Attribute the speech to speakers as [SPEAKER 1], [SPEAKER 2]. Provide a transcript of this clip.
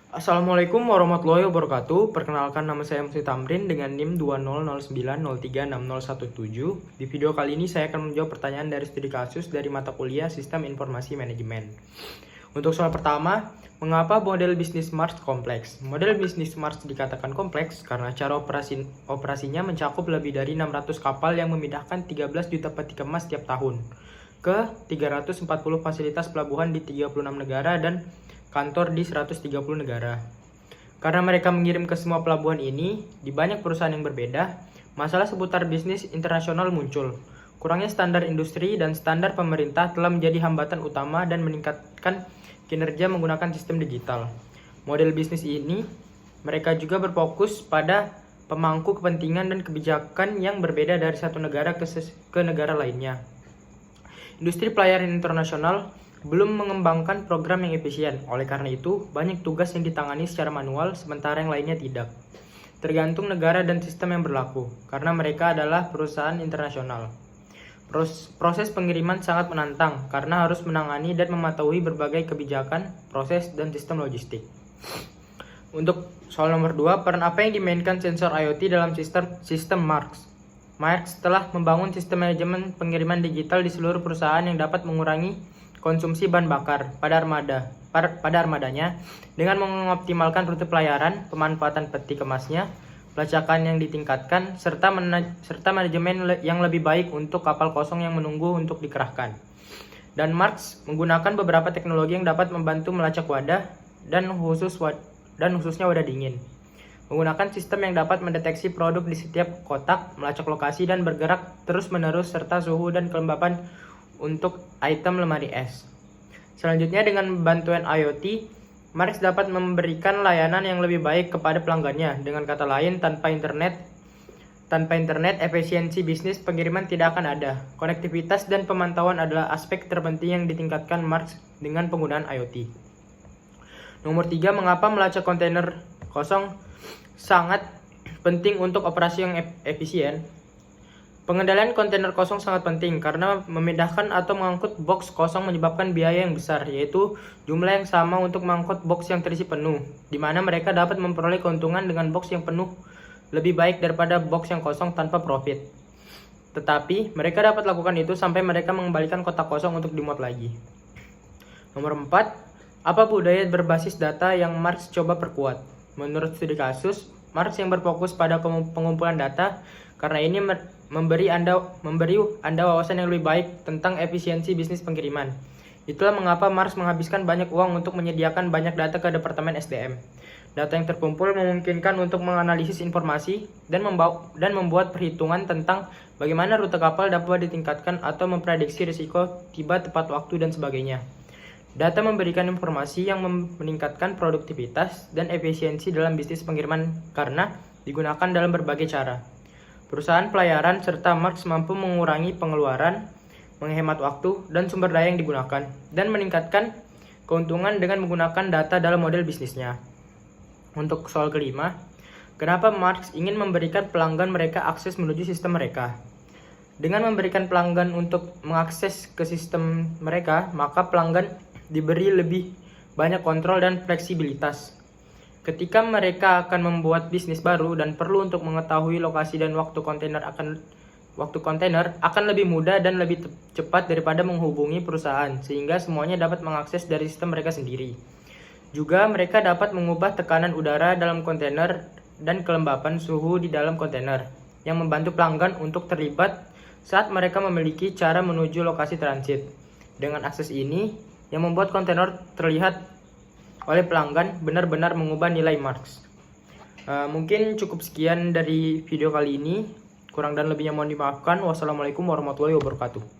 [SPEAKER 1] Assalamualaikum warahmatullahi wabarakatuh. Perkenalkan, nama saya MC Tamrin dengan NIM 2009036017. Di video kali ini saya akan menjawab pertanyaan dari studi kasus dari mata kuliah Sistem Informasi Manajemen. Untuk soal pertama, mengapa model bisnis Mars kompleks? Model bisnis Mars dikatakan kompleks karena cara operasinya mencakup lebih dari 600 kapal yang memindahkan 13 juta peti kemas setiap tahun ke 340 fasilitas pelabuhan di 36 negara dan kantor di 130 negara. Karena mereka mengirim ke semua pelabuhan ini di banyak perusahaan yang berbeda, masalah seputar bisnis internasional muncul. Kurangnya standar industri dan standar pemerintah telah menjadi hambatan utama dan meningkatkan kinerja menggunakan sistem digital. Model bisnis ini mereka juga berfokus pada pemangku kepentingan dan kebijakan yang berbeda dari satu negara ke negara lainnya. Industri pelayaran internasional belum mengembangkan program yang efisien. Oleh karena itu, banyak tugas yang ditangani secara manual, sementara yang lainnya tidak. Tergantung negara dan sistem yang berlaku, karena mereka adalah perusahaan internasional. Proses pengiriman sangat menantang, karena harus menangani dan mematuhi berbagai kebijakan, proses, dan sistem logistik. Untuk soal nomor 2, peran apa yang dimainkan sensor IoT dalam sistem Mars? Mars telah membangun sistem manajemen pengiriman digital di seluruh perusahaan yang dapat mengurangi konsumsi bahan bakar pada armadanya dengan mengoptimalkan rute pelayaran, pemanfaatan peti kemasnya, pelacakan yang ditingkatkan, serta manajemen yang lebih baik untuk kapal kosong yang menunggu untuk dikerahkan. Dan Mars menggunakan beberapa teknologi yang dapat membantu melacak wadah dan khususnya wadah dingin. Menggunakan sistem yang dapat mendeteksi produk di setiap kotak, melacak lokasi dan bergerak terus-menerus serta suhu dan kelembapan untuk item lemari es. Selanjutnya, dengan bantuan IoT, Mars dapat memberikan layanan yang lebih baik kepada pelanggannya. Dengan kata lain, tanpa internet, efisiensi bisnis pengiriman tidak akan ada. Konektivitas dan pemantauan adalah aspek terpenting yang ditingkatkan Mars dengan penggunaan IoT. Nomor 3, mengapa melacak kontainer kosong sangat penting untuk operasi yang efisien? Pengendalian kontainer kosong sangat penting karena memindahkan atau mengangkut box kosong menyebabkan biaya yang besar, yaitu jumlah yang sama untuk mengangkut box yang terisi penuh, di mana mereka dapat memperoleh keuntungan dengan box yang penuh lebih baik daripada box yang kosong tanpa profit. Tetapi mereka dapat lakukan itu sampai mereka mengembalikan kotak kosong untuk dimuat lagi. Nomor 4, apa budaya berbasis data yang Mars coba perkuat? Menurut studi kasus, Mars yang berfokus pada pengumpulan data karena ini memberi Anda wawasan yang lebih baik tentang efisiensi bisnis pengiriman. Itulah mengapa Mars menghabiskan banyak uang untuk menyediakan banyak data ke Departemen SDM. Data yang terkumpul memungkinkan untuk menganalisis informasi dan membuat perhitungan tentang bagaimana rute kapal dapat ditingkatkan atau memprediksi risiko tiba tepat waktu dan sebagainya. Data memberikan informasi yang meningkatkan produktivitas dan efisiensi dalam bisnis pengiriman karena digunakan dalam berbagai cara. Perusahaan pelayaran serta Mars mampu mengurangi pengeluaran, menghemat waktu dan sumber daya yang digunakan, dan meningkatkan keuntungan dengan menggunakan data dalam model bisnisnya. Untuk soal kelima, kenapa Mars ingin memberikan pelanggan mereka akses menuju sistem mereka? Dengan memberikan pelanggan untuk mengakses ke sistem mereka, maka pelanggan diberi lebih banyak kontrol dan fleksibilitas. Ketika mereka akan membuat bisnis baru dan perlu untuk mengetahui lokasi dan waktu kontainer akan lebih mudah dan lebih cepat daripada menghubungi perusahaan, sehingga semuanya dapat mengakses dari sistem mereka sendiri. Juga mereka dapat mengubah tekanan udara dalam kontainer dan kelembapan suhu di dalam kontainer, yang membantu pelanggan untuk terlibat saat mereka memiliki cara menuju lokasi transit. Dengan akses ini, yang membuat kontainer terlihat oleh pelanggan benar-benar mengubah nilai Mars. Mungkin cukup sekian dari video kali ini. Kurang dan lebihnya mohon dimaafkan. Wassalamualaikum warahmatullahi wabarakatuh.